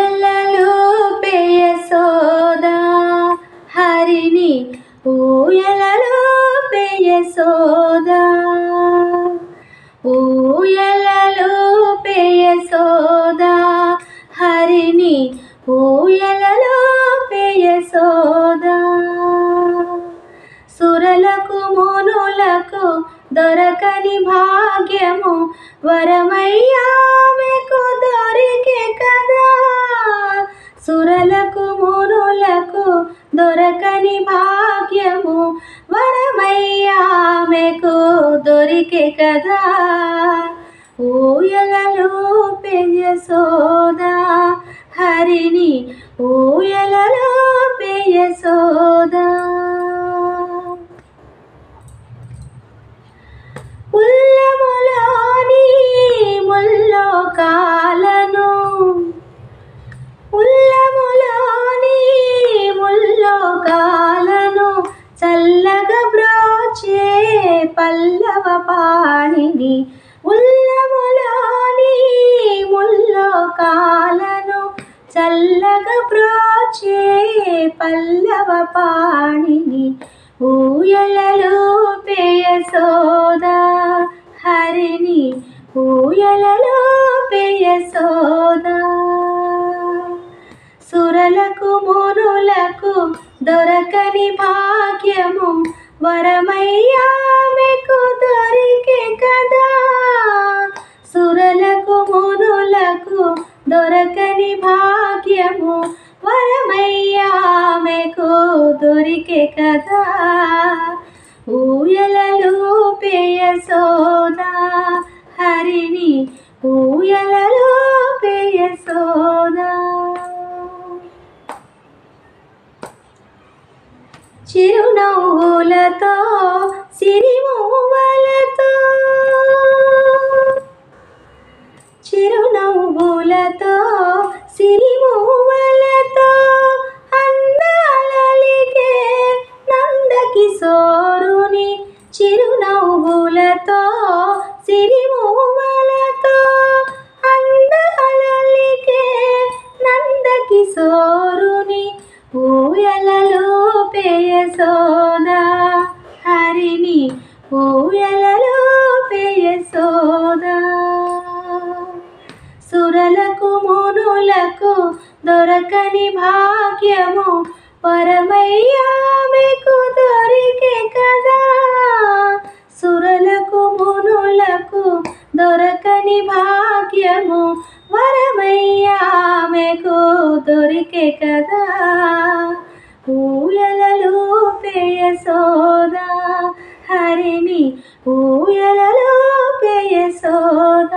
ఊయలలూపే యశోద హరిని ఊయలలూపే యశోద ఊయలలూపే యశోద హరిని ఊయలలూపే యశోద సురలకు మునులకు దొరకని భాగ్యము వరమయ్యామెకు దొరికే కదా. సురలకు మునులకు దొరకని భాగ్యము వరమయ్యామెకు దొరికే కదా. ఊయలలూపే యశోద హరిని ఊయలలూపే యశోద ఉల్లములోని ముల్లోకాలను ఉల్లములోని ముల్లోకాలను చల్లగా బ్రోచే పల్లవ పాణిని ఉల్లములోని ముల్లోకాలను చల్లగా బ్రోచే పల్లవ పాణిని ఊయలలూపే యశోద హరిని ఊయలలూపే యశోద సురలకు మునులకు దొరకని భాగ్యము వరమయ్యామెకు దొరికే కదా. సురలకు మునులకు దొరకని భాగ్యము వరమయ్యామెకు దొరికే కదా. ఊయలలూపే యశోద హరిని ఊయలలూపే యశోద చిరునవ్వులతో సిరిమూవలతో చిరునవ్వులతో సిరిమూవలతో అందాలలికే నందకిశోరుని చిరునవ్వులతో సిరిమూవలతో అందాలలికే నందకిశోరుని ఊయలలూపే యశోద హరిని ఊయలలూపే యశోద సురలకు మునులకు దొరకని భాగ్యము పరమయ్యామెకు దొరికే కదా. సురలకు మునులకు దొరకని భాగ్యము వరమయ్యామెకు దొరికే కదా. ఊయలలూపే యశోద హరిని ఊయలలూపే యశోద.